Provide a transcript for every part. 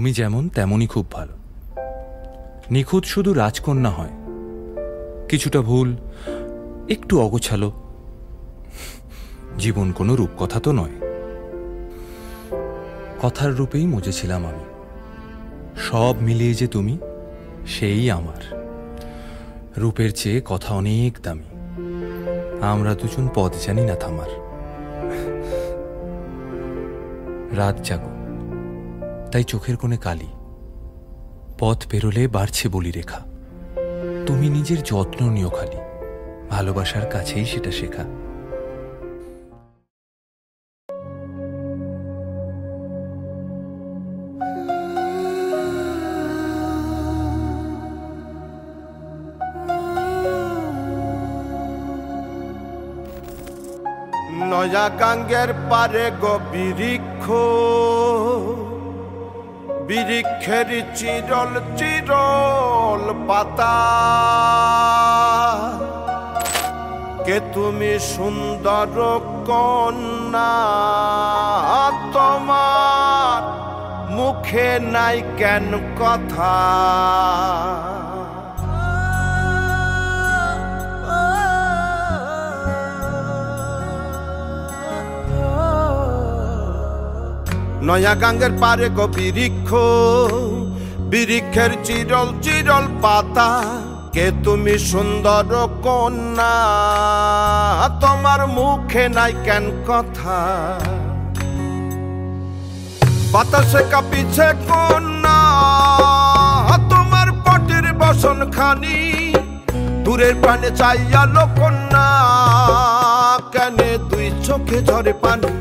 তুমি যেমন তেমনই খুব ভালো। নিখুঁত শুধু রাজকন্যা হয়, কিছুটা ভুল, একটু অগোছালো। জীবন কোনো রূপকথা তো নয়। কথার রূপেই মজেছিলাম আমি। সব মিলিয়ে যে তুমি, সেই আমার। রূপের চেয়ে কথা অনেক দামি। আমরা দুজন পথ জানি না থামার। রাত জাগো, তাই চোখের কোণে কালি। পথ পেরোলে বাড়ছে বলি রেখা। তুমি নিজের যত্ন নিও খালি, ভালোবাসার কাছেই সেটা শেখা। নয়া গাঙ্গের পারে গো বৃক্ষ, বৃক্ষের চিরল চিরল পাতা। কে তুমি সুন্দর কন্যা, তোমার মুখে নাই কেন কথা। নয়া গাঙ্গের পারে গো বৃক্ষ, বৃক্ষের চিরল চিরল পাতা। কে তুমি সুন্দর কন্যা, তোমার মুখে নাই কেন কথা। বাতাসে কাঁপিছে কন্যা, তোমার পটির বসন খানি। দূরের প্রাণে চাইয়ালো কন্যা, কেনে দুই চোখে ঝরে পানি।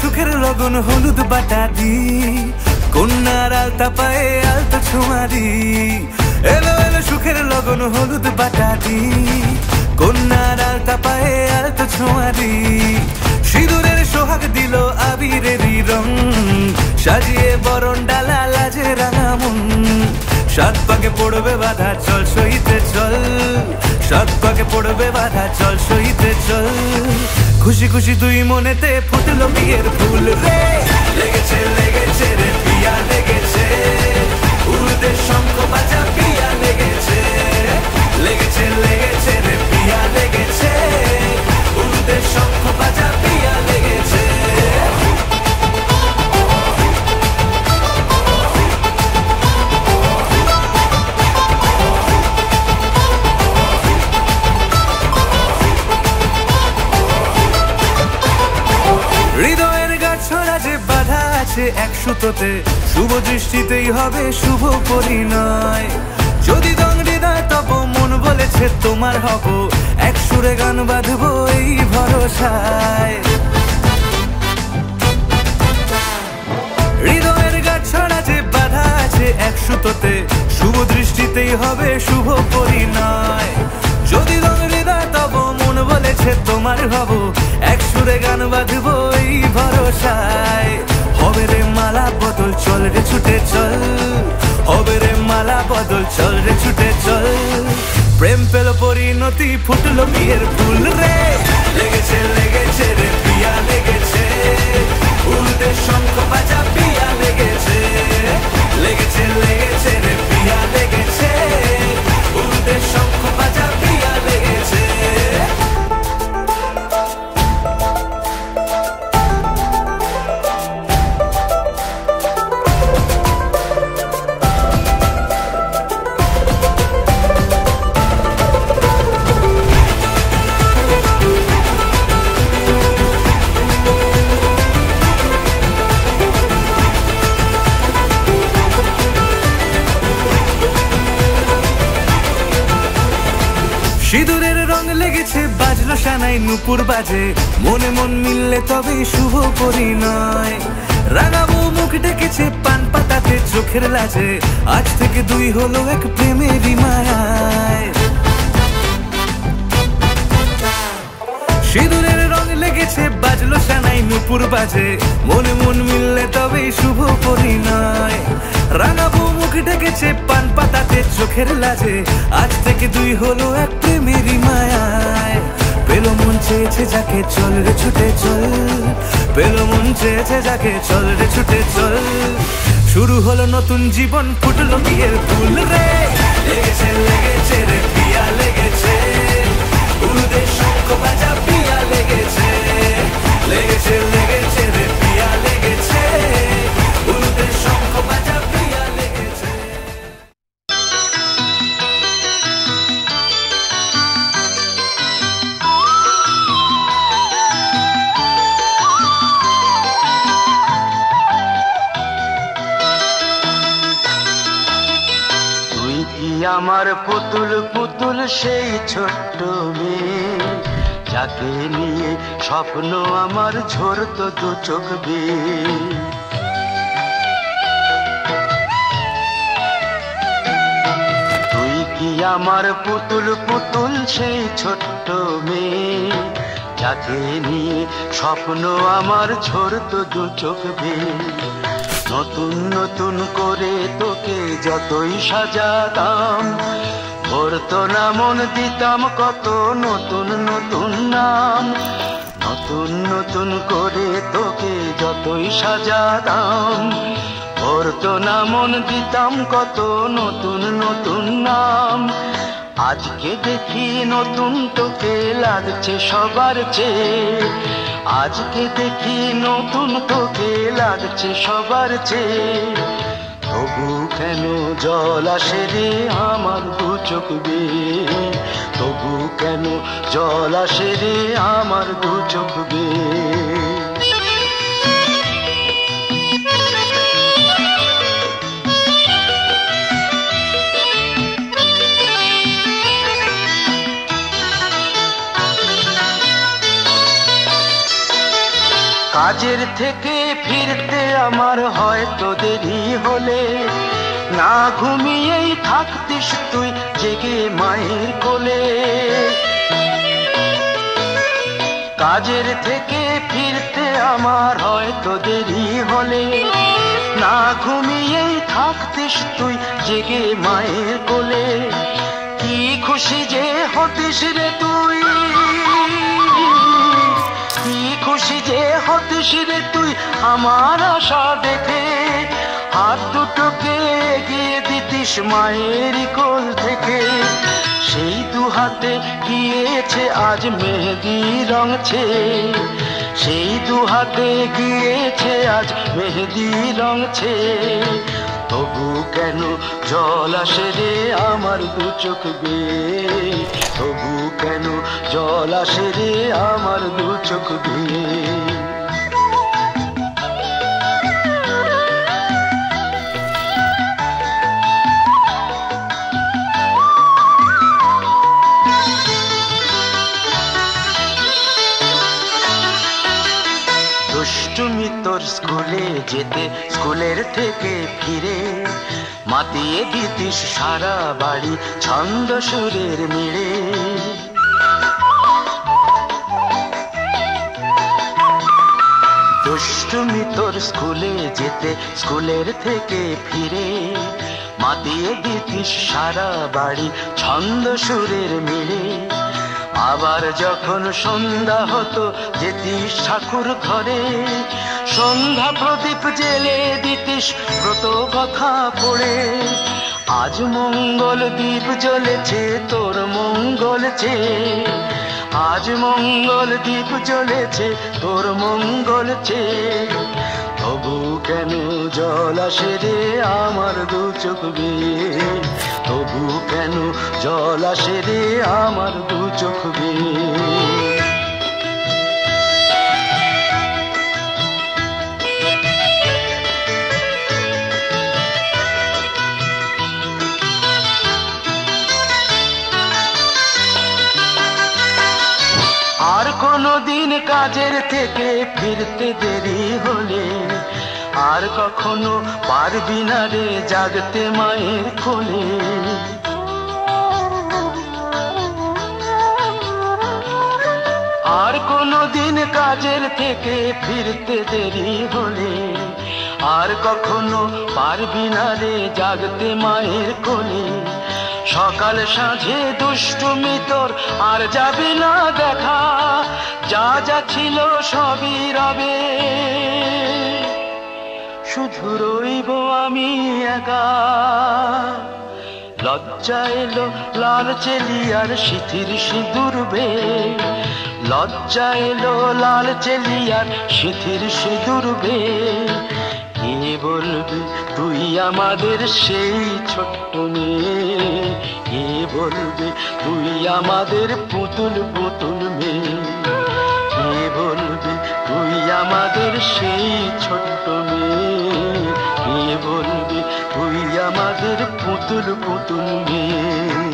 সুখের লগন হলুদ বাটা দি, কন্যার আলতা পায়ে আলতা ছোঁয়া দি। এলো এলো সুখের লগন হলুদ বাটা দি, কন্যার আলতা পায়ে আলতা ছোঁয়া দি। সিঁদুরের সোহাগ দিল আবিরেরই রং, সাজিয়ে বরণ ডালা লাজে রাঙা মন। সাত পাকে পড়বে বাধা, চল সইতে চল। সাত পাকে পড়বে বাধা, চল সইতে চল। খুশি খুশি দুই মনেতে ফুটলো বিয়ের ফুল রে। লেগেছে লেগেছে রে পিয়া লেগেছে, উড়তে শঙ্খ বাজা পিয়া লেগেছে। লেগেছে লেগেছে রে পিয়া লেগেছে, উড়তে শঙ্খ বাজা পিয়া লেগেছে। হৃদয়ের গাছড়া যে বাধা আছে এক সুতোতে, শুভ দৃষ্টিতেই হবে শুভ পরিণয়। যদি দংডিদায় তব মন বলেছে তোমার হব, এক সুরে গান বাঁধবো এই ভরসায়। হৃদয়ের গাছড়া যে বাধা আছে এক সুতোতে, শুভ দৃষ্টিতেই হবে শুভ পরিণয়। যদি দংডিদায় তব মন বলেছে তোমার হব, এক সুরে গান বাঁধবো এই ভরসায়। হবে রে মালা বদল, চল রে ছুটে চল। হবে রে মালা বদল, চল রে ছুটে চল। প্রেম পেল পরিণতি, ফুটলো বিয়ের ফুল রে। লেগেছে লেগেছে রে পিয়া লেগেছে, উড়তে শঙ্খ বাজা পিয়া লেগেছে। লেগেছে লেগেছে রে পিয়া লেগেছে, উড়তে শঙ্খ বাজা পিয়া লেগেছে। সিঁদুরের রং লেগেছে বাজলো সানাই নুপুর বাজে, মনে মন মিললে তবে শুভ পরিণয়। রাঙাবো মুখ ডেকেছে পান পাতাতে চোখের লাজে, আজ থেকে দুই হলো এক প্রেমেরই মায়ায়। সিঁদুরের রং লেগেছে বাজলো সানাই নুপুর বাজে, মনে মন মিললে তবে শুভ পরিণয়। রাঙাবো মুখ ডেকেছে পান পাতাতে চোখের লাজে, আজ থেকে দুই হলো এক প্রেমেরই মায়ায়। পেলো মন চেয়েছে যাকে চল রে ছুটে চল, পেলো মন চেয়েছে যাকে চল রে ছুটে চল। শুরু হলো নতুন জীবন, ফুটলো বিয়ের ফুল রে। লেগেছে লেগেছে রে পিয়া লেগেছে, উলুদের শঙ্খ বাজা পিয়া লেগেছে। লেগেছে লেগেছে রে পিয়া লেগেছে, উলুদের শঙ্খ বাজা পিয়া লেগেছে। তুই কি আমার পুতুল পুতুল সেই ছোট্ট মেয়ে, যাকে নিয়ে স্বপ্ন আমার ঝরতো দু চোখ বেয়ে। তুই কি আমার পুতুল পুতুল সেই ছোট্ট মেয়ে, যাকে নিয়ে স্বপ্ন আমার ঝরতো দু চোখ বেয়ে। নতুন নতুন করে তোকে যতই সাজাতাম, ভরতো না মন দিতাম কত নতুন নতুন নাম। নতুন নতুন করে তোকে যতই সাজাতাম, ভরতো না মন দিতাম কত নতুন নতুন নাম। আজকে দেখি নতুন তোকে লাগছে সবার চেয়ে, আজকে দেখি নতুন তোকে লাগছে সবার চেয়ে। তবু কেন জল আসে রে আমার দু চোখ বেয়ে, তবু কেন জল আসে রে আমার দু চোখ বেয়ে। কাজের থেকে ফিরতে আমার হয়তো দেরি হলে, না ঘুমিয়েই থাকতিস তুই জেগে মায়ের কোলে। কাজের থেকে ফিরতে আমার হয়তো দেরি হলে, না ঘুমিয়েই থাকতিস তুই জেগে মায়ের কোলে। কি খুশি যে হতিস রে তুই, কি খুশি যে হতিস রে তুই আমার আশা দেখে। হাত দুটোকে এগিয়ে দিতিস মায়ের কোল থেকে, সেই দু হাতে গিয়েছে আজ মেহেদি রঙছে। সেই দু হাতে গিয়েছে আজ মেহেদি রঙছে। তবু কেন জল আসে রে আমার দু চোখ বেয়ে, তবু কেন জল আসে রে আমার দু চোখ বেয়ে। দুষ্টুমি তোর স্কুলে যেতে, স্কুলের থেকে ফিরে মাতিয়ে দিতিস সারা বাড়ি ছন্দ সুরের মিড়ে। দুষ্টুমি তোর স্কুলে যেতে, স্কুলের থেকে ফিরে মাতিয়ে দিতিস সারা বাড়ি ছন্দ সুরের মিড়ে। আবার যখন সন্ধ্যা হতো যেতিস ঠাকুর ঘরে, সন্ধ্যা প্রদীপ জেলে দিতিস ব্রত কথা পড়ে। আজ মঙ্গল দ্বীপ জ্বলেছে তোর মঙ্গল চেয়ে, আজ মঙ্গল দ্বীপ জ্বলেছে তোর মঙ্গল চেয়ে। তবু কেন জল আসে রে আমার দু চোখ বেয়ে, তবু কেন জল আসে রে আমার দু চোখ বেয়ে। কোনো দিন কাজের থেকে ফিরতে দেরি হলে আর কখনো পারবি না রে জাগতে মায়ের কোলে। আর কোনো দিন কাজের থেকে ফিরতে দেরি হলে আর কখনো পারবি না রে জাগতে মায়ের কোলে। সকাল সাঁঝে দুষ্টুমি তোর আর যাবি না দেখা, যা যা ছিল সবই রবে, শুধু রইব আমি একা। লজ্জা এলো লাল চেলিয়ার সিথির সিঁদুর বে, লজ্জা এলো লাল চেলিয়ার সিথির সিঁদুর বে। কে বলবি তুই আমাদের সেই ছোট্ট মেয়ে, কে বলবি তুই আমাদের পুতুল পুতুল মেয়ে, কে বলবি তুই আমাদের সেই ছোট্ট মেয়ে, কে বলবি তুই আমাদের পুতুল পুতুল মেয়ে।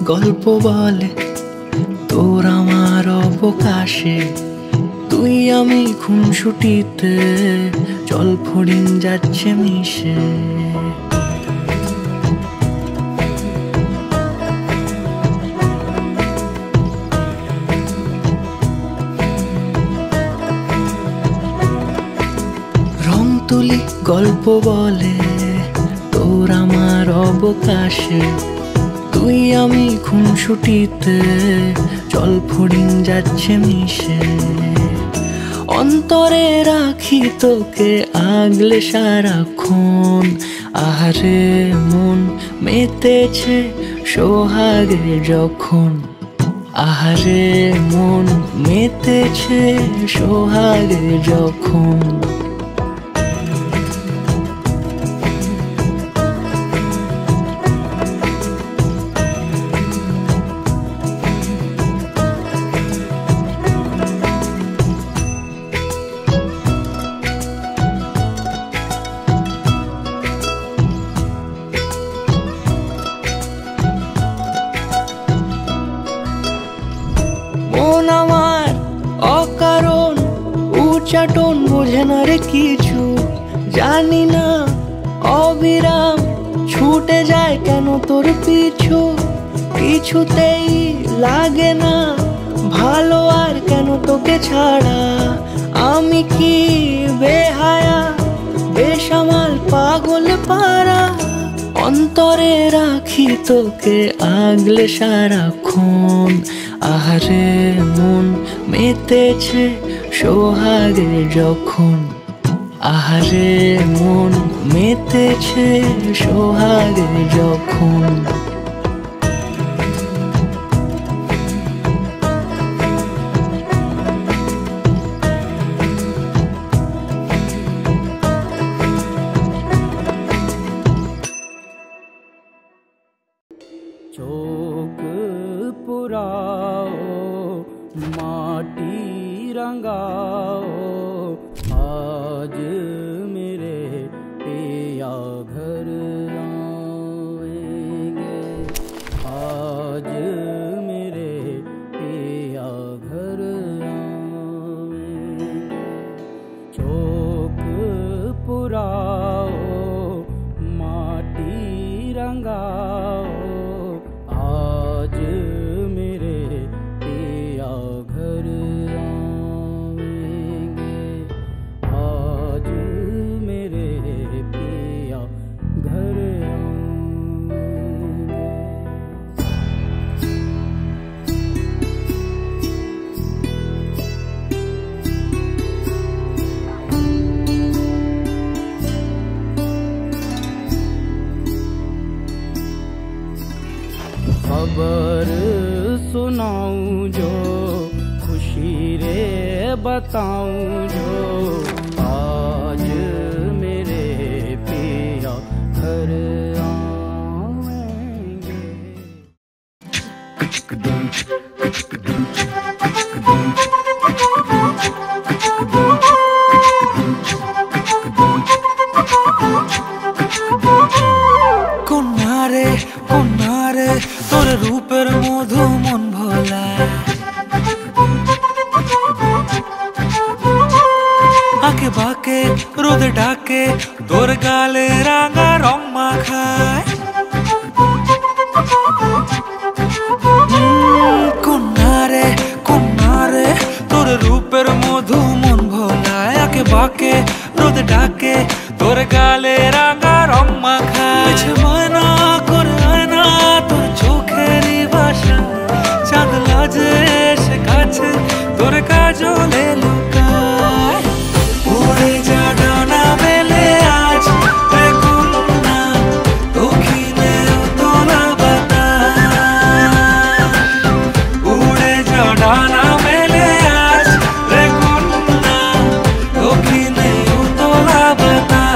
গল্প বলে তোর আমার অবকাশে, তুই আমি খুনসুটিতে জল ফড়িং যাচ্ছে মিশে। রং তুলি গল্প বলে তোর আমার অবকাশে, তুই আমি খুনসুটিতে জল ফড়িং যাচ্ছে মিশে। অন্তরে রাখি তোকে আগলে সারাক্ষণ, আহারে মন মেতেছে সোহাগে যখন, আহারে মন মেতেছে সোহাগে যখন। মন আমার অকারণ উচ্চাটন বোঝে না রে কিছু, জানি না অবিরাম ছুটে যায় কেন তোর পিছু। কিছুতেই লাগে না ভালো আর কেন তোকে ছাড়া, আমি কি বেহায়া বেসামাল পাগল পারা। অন্তরে রাখি তোকে আগলে সারাক্ষণ, আহারে মন মেতেছে সোহাগে যখন, আহারে মন মেতেছে সোহাগে যখন। चोक पुराओ माटी रंगाओ, आज मेरे पिया घर आएंगे, आज मेरे पिया घर आएंगे। चोक पुराओ माटी रंगाओ, आज मेरे पिया घर आएंगे, आज मेरे पिया घर आएंगे। खबर सुनाऊं जो खुशी रे बताऊं जो, आज मेरे पिया घर आएंगे। কন্যারে কন্যারে তোর রূপের মধু মন ভোলা, আঁকে বাঁকে রোদে ডাকে তোর গালে রাঙা রং মাখায়। কন্যারে কন্যারে তোর রূপের মধু মন ভোলায়, আঁকে বাঁকে রোদে ডাকে তোর গালে রাঙা রং মাখায়। ময়না করে আয়না তোর চোখেরই ভাষা, চাঁদ লাজে এসে কাছে তোর কাজলে লুকায়। উড়ে যা ডানা মেলে আজ রে কন্যা, দক্ষিণে উতলা বাতাস। উড়ে যা ডানা মেলে আজ রে কন্যা, দক্ষিণে উতলা বাতাস।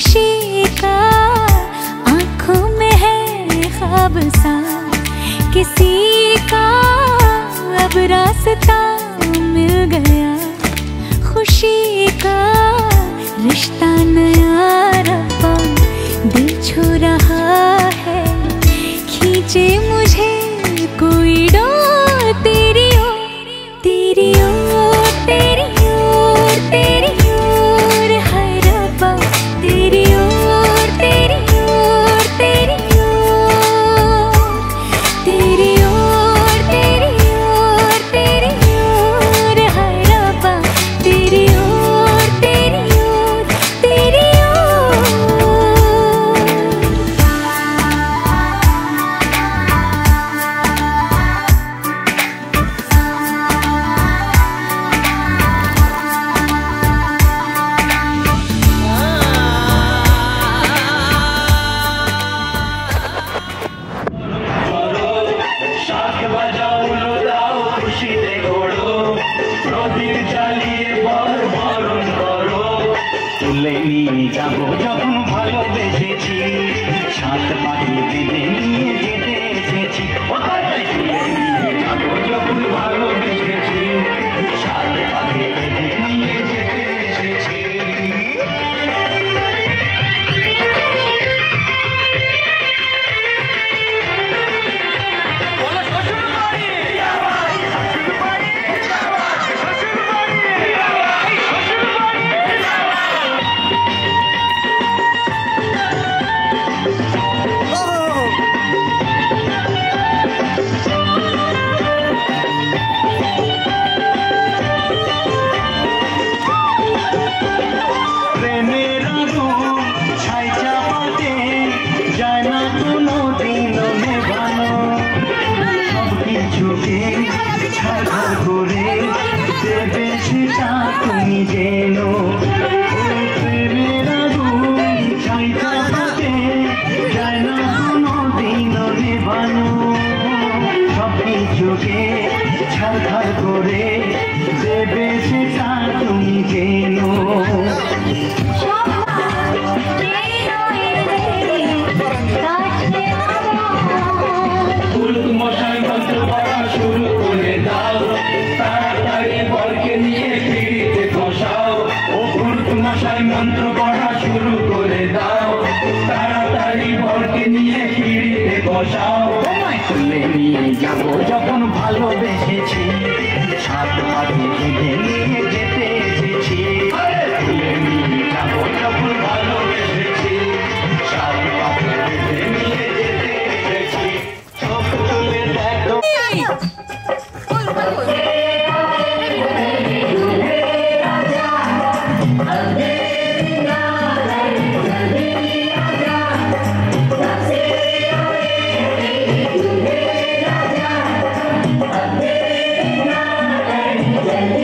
खुशी का आंखों में है ख्वाब सा, किसी का अब रास्ता मिल गया। खुशी का रिश्ता नया रब्बा दिल छू रहा है, खींचे मुझे कोई डोर तेरी ओर, तेरी ओर, तेरी ओर, तेरी ओर है रब्बा, तेरी ओर, तेरी ओर, तेरी ओर, तेरी ओर, तेरी ओर, तेरी ओर है रब्बा, तेरी ओर, तेरी ओर, तेरी ओर। তুলে নিয়ে যাবো যখন ভালোবেসেছি, সাত পাখি বেঁধে নিয়ে যেতে এসেছি। তুলে নিয়ে যাবো যখন ভালোবেসেছি, সাত পাখি বেঁধে নিয়ে যেতে এসেছি। প্রেমের আগুন ছাই চাপাতে যায় না কোনো দিন নেভানো, সব কিছুকে ছাড়খাড় করে দেবে সেটা তুমি যেন। প্রেমের আগুন ছাই চাপাতে যায় না কোনো দিন নেভানো, সব কিছুকে ছাড়খাড় করে দেবে সেটা তুমি যেন। মশাই মন্ত্র পড়া শুরু করে দাও, তাড়াতাড়ি বরকে নিয়ে পিড়িতে বসাও। ও পুরুত মশাই মন্ত্র পড়া শুরু করে দাও, তাড়াতাড়ি বরকে নিয়ে পিড়িতে বসাও। তোমায় তুলে নিয়ে যাবো যখন ভালোবেসেছি, সাত পাখি বেঁধে নিয়ে যেতে এসেছি। তুলে নিয়ে যাবো যখন ভালোবেসেছি, সাত পাখি বেঁধে নিয়ে যেতে এসেছি। চোখ তুলে দেখো जल्दी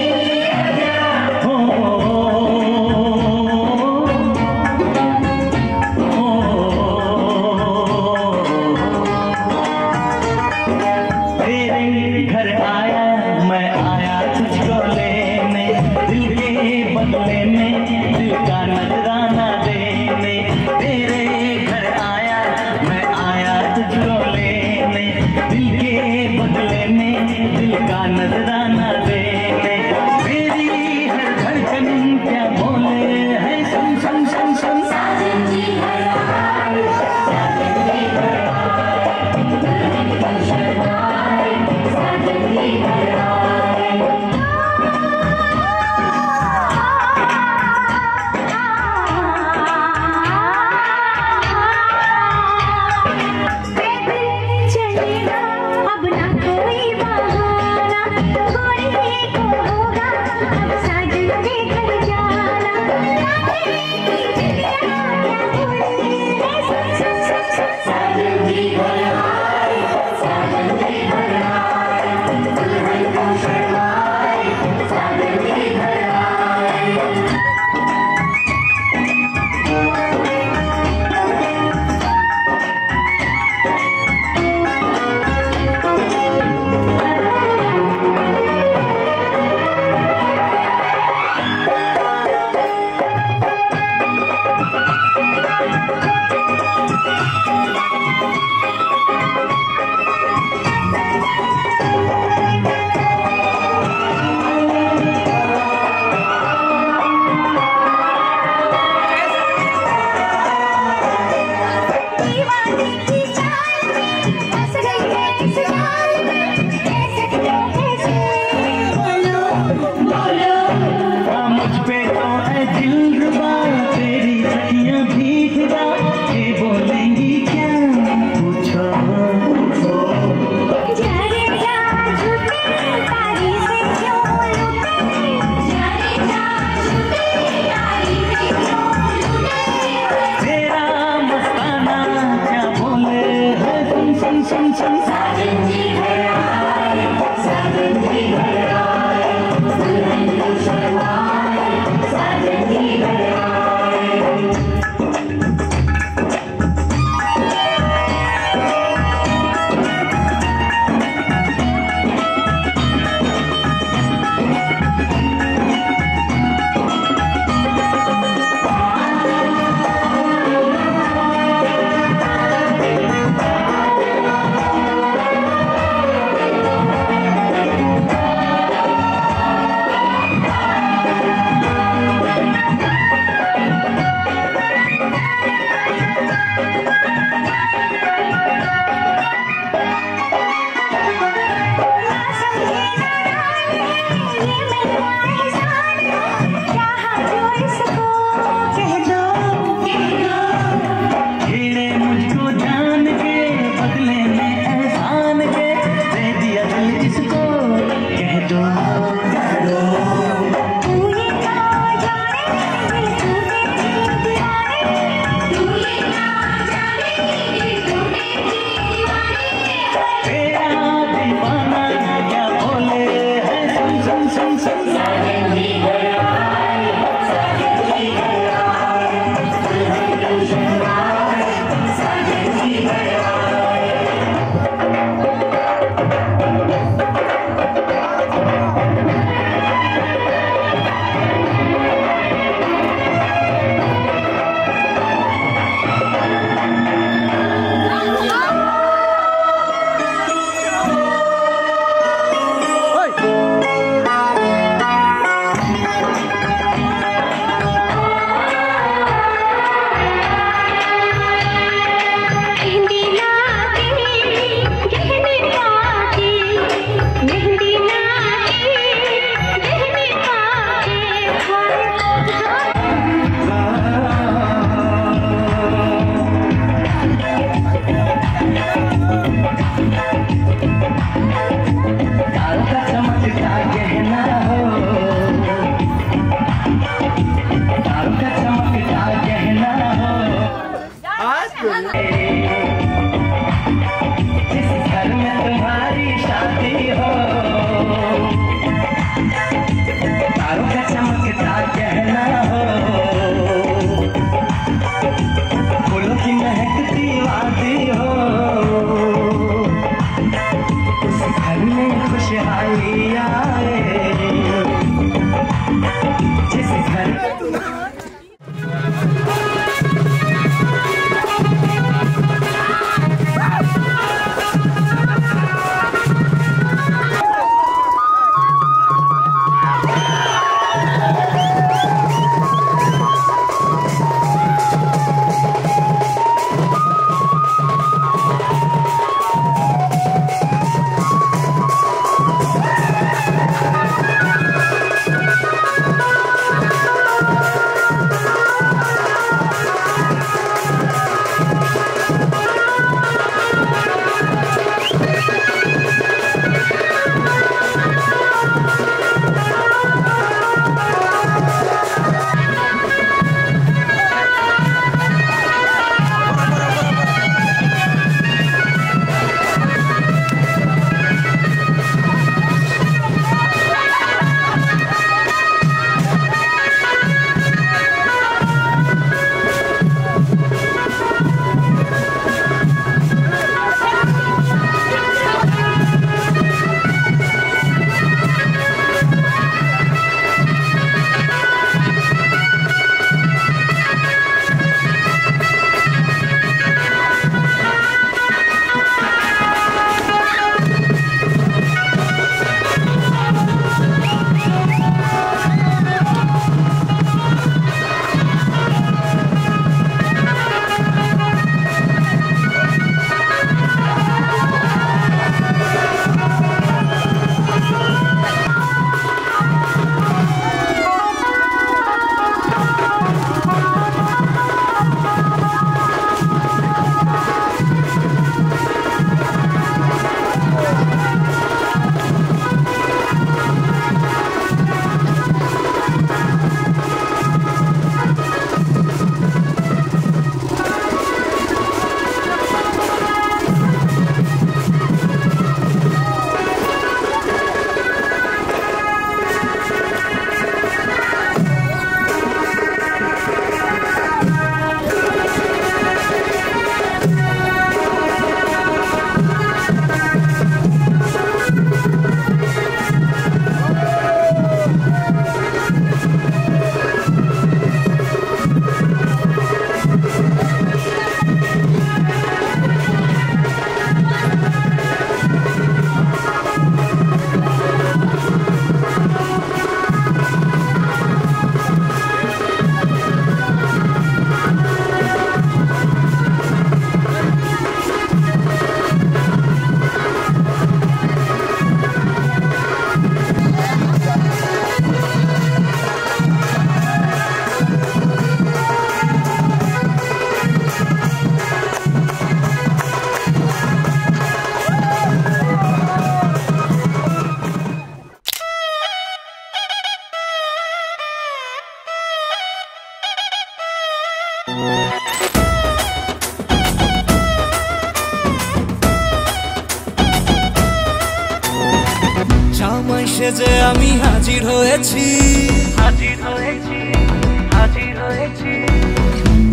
সেজে আমি হাজির হয়েছি,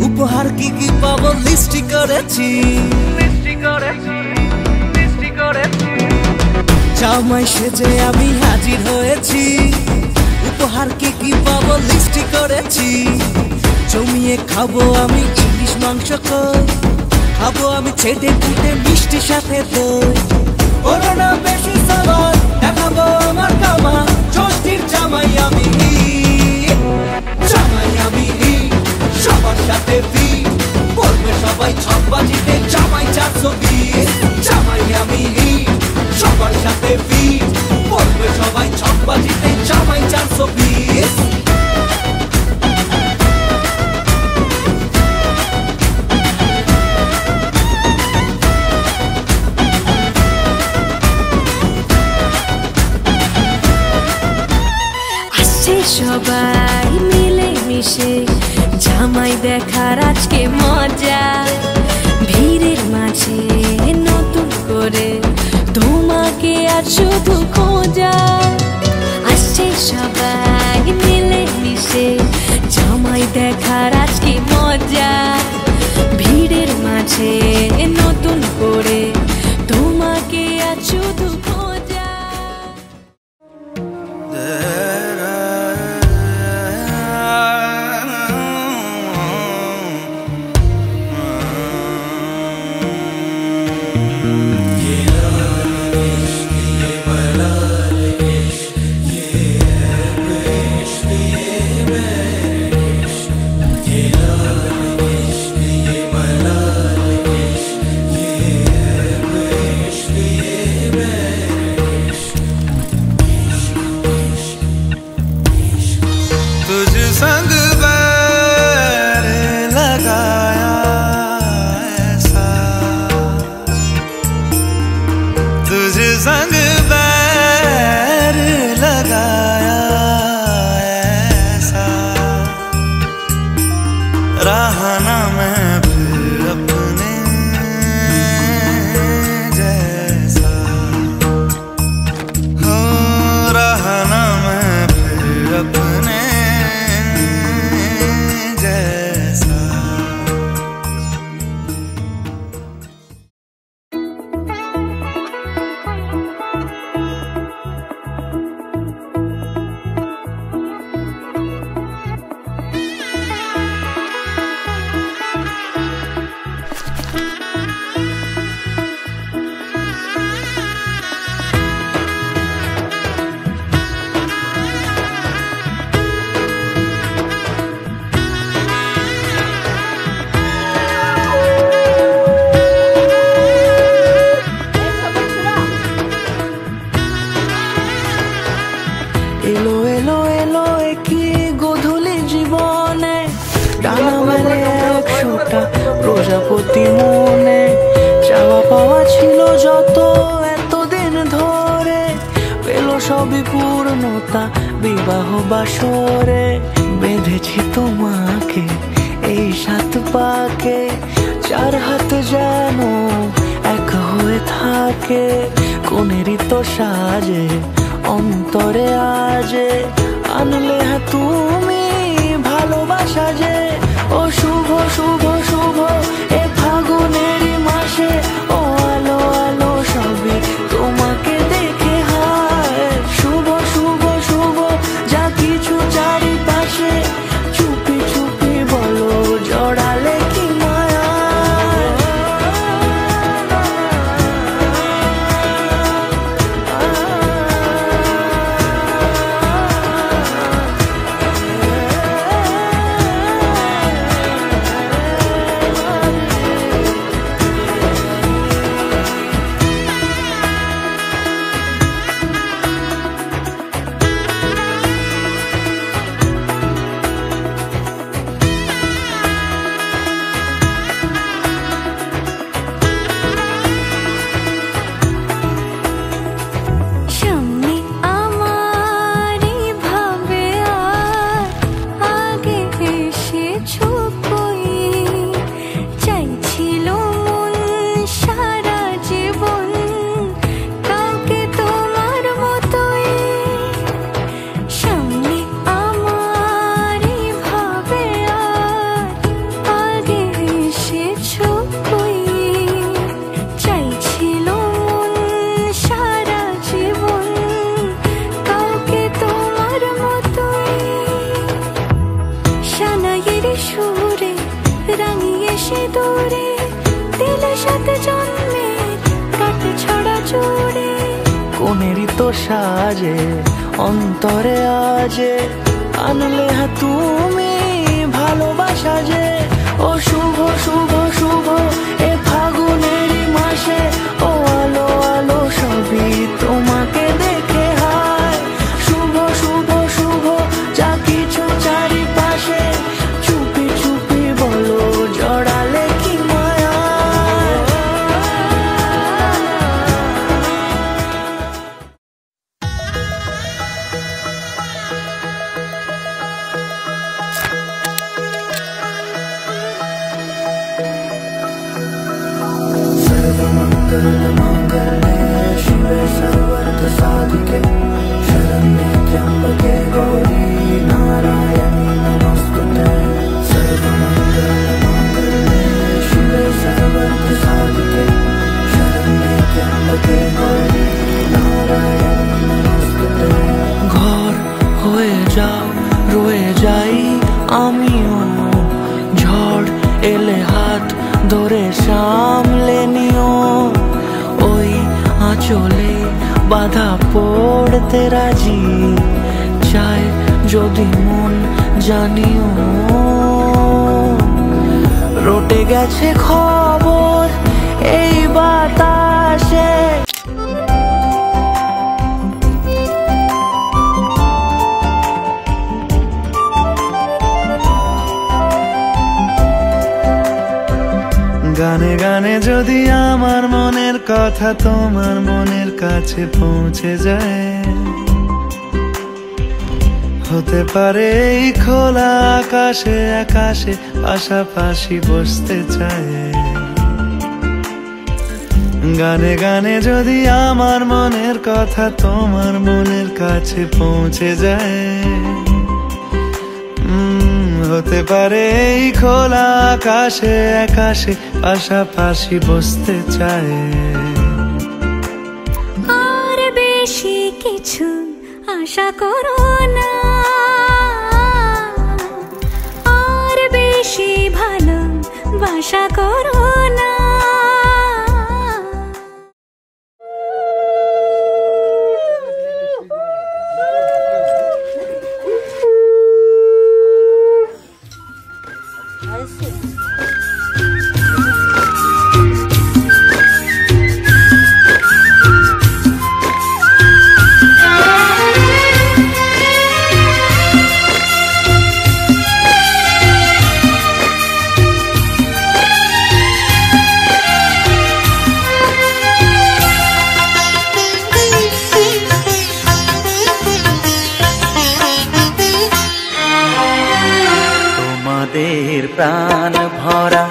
উপহার কি কি পাবো লিস্টি করেছি, জামাই সেজে আমি হাজির হয়েছি, উপহার কি কি পাবো লিস্টি করেছি। জমিয়ে খাবো আমি ইলিশ মাংস, খাবো আমি ছেটে পুটে মিষ্টি সাথে দই। করোনা বেশি সাবার দেখাবো আমার কামা, ষষ্ঠীর জামাই আমি, জামাই আমি সবার সাথে বলবে সবাই ছকবাজিতে জামাই 420। জামাই আমি সবার সাথে বলবে সবাই ছকবাজিতে জামাই 420। সবাই মিলে মিশে জামাই দেখার আজকে মজা, ভিড়ের মাঝে নতুন করে তোমাকে আজ শুধু খোঁজা। আসছে সবাই মিলে মিশে জামাই দেখার আজকে মজা, ভিড়ের মাঝে নতুন করে তোমাকে আজ শুধু খোঁজা। এলো এলো এলো কি গোধূলি জীবনে, ডানা মেলে 100টা প্রজাপতি মনে। চাওয়া পাওয়া ছিল যত এতদিন ধরে, পেল সবই পূর্ণতা বিবাহ বাসরে। বেঁধেছি তোমাকে এই 7 পাকে, 4 হাত যেন এক হয়ে থাকে। কোনেরই তো সাজে অন্তরে আজে, আনলে হ্যাঁ তুমি ভালোবাসা যে। ও শুভ শুভ শুভ এ ফাগুনেরই মাসে, ও আলো আলো সবে তোমাকে দেখে হায়। শুভ শুভ শুভ যা কিছু চারিপাশে, চুপি চুপি বলো জড়ালে কি মায়া। সিঁদুরে দিলে সাথে জন্মে কাট ছড়া জোরে কোনেরই তো সাজে অন্তরে আজে আনলে হা তুমি ভালোবাসা যে ও শুভ শুভ শুভ এ ফাগুনেরই মাসে ও আলো আলো সবই তোমাকে দেখে হায় শুভ শুভ শুভ যা কিছু চারিপাশে চুপি চুপি বলো জড়ালে কি মায়া ঘর হয়ে যাও রয়ে যাই আমিও ঝড় এলে হাত ধরে সামলে নিও ওই আঁচলে বাধা পড়তে রাজি চায় যদি মন জানিও রটে গেছে খবর এই বাতাসে গানে গানে যদি আমার মনের কথা তোমার মনের কাছে পৌঁছে যায় হতে পারে এই খোলা আকাশে আকাশে পাশাপাশি বসতে চায় গানে গানে যদি আমার মনের কথা তোমার মনের কাছে পৌঁছে যায় হতে পারে এই খোলা আকাশে আকাশে পাশাপাশি বসতে চায় আর বেশি কিছু আশা করো না আর বেশি ভালোবাসা করো না প্রাণ ভরা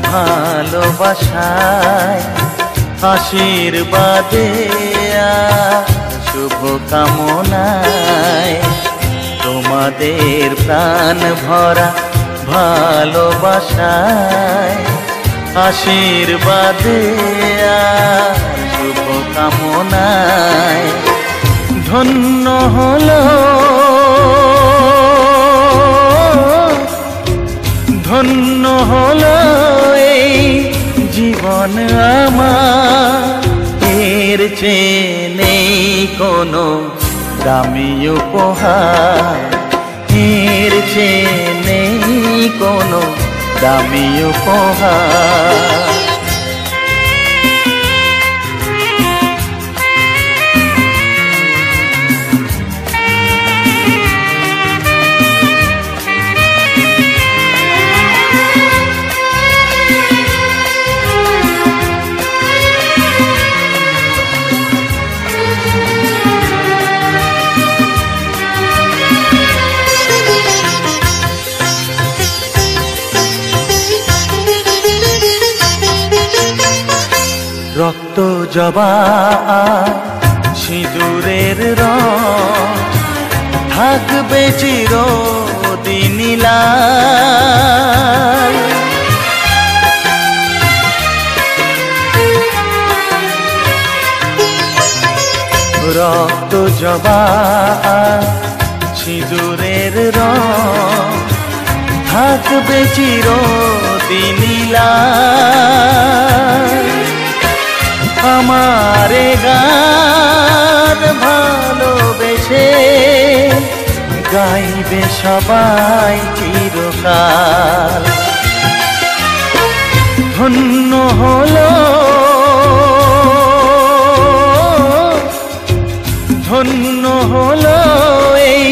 ভালোবাসায় আশীর্বাদে শুভ কামনায় তোমাদের প্রাণ ভরা ভালোবাসায় আশীর্বাদে শুভ কামনায় ধন্য হলো ধন্য হলো এই জীবন আমার এর চেয়ে নেই কোনো দামি উপহার এর চেয়ে নেই কোনো দামি উপহার রক্ত জবা সিঁদুরের রং থাকবে চিরদিন লাল রক্ত জবা সিঁদুরের রং থাকবে চিরদিন দিনিলা আমারে গান ভালোবেসে গাইবে সবাই চিরকাল ধন্য হলো ধন্য হলো এই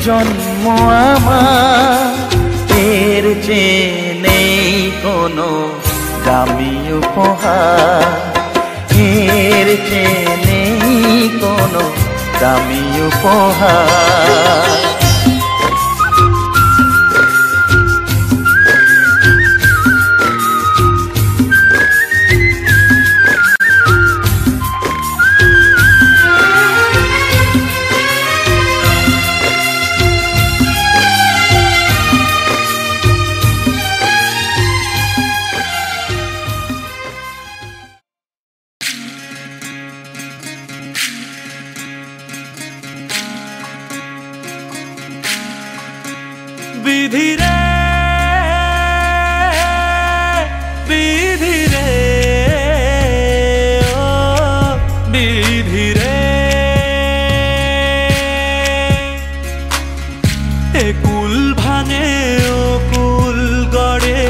জন্ম আমার এর চেয়ে নেই কোনো দামি উপহার এর চেয়ে নেই কোনো দামি উপহার বিধিরে বিধিরে ও বিধিরে এ কুল ভাঙে ও কুল গড়ে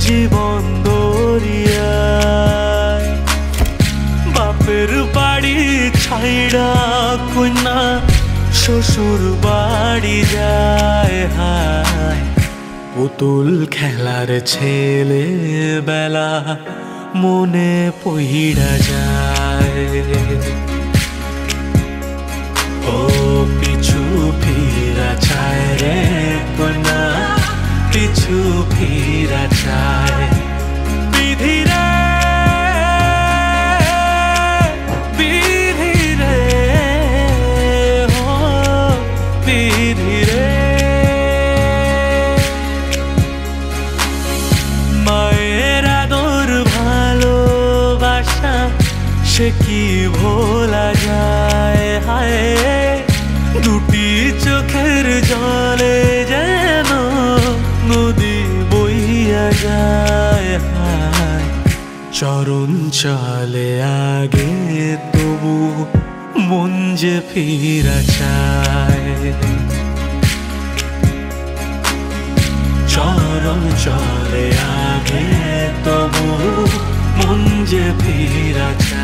জীবন দরিয়ায় বাপের বাড়ি ছাইড়া কন্যা শ্বশুর বাড়ি যায় হায় পুতুল খেলার ছেলে বেলা মনে পইড়া যায় ও পিছু ফিরা চায় রে কন্যা পিছু ফিরা চায় বিধিরে মায়ের আদর ভালোবাসা সে কি ভোলা যায় হায় দুটি চোখের জলে যেন নদী বইয়া যায় হায় চরণ চলে আগে তবু মন যে ফিরা চায় চরণ চলে আগে তবু মন যে ফিরা চায়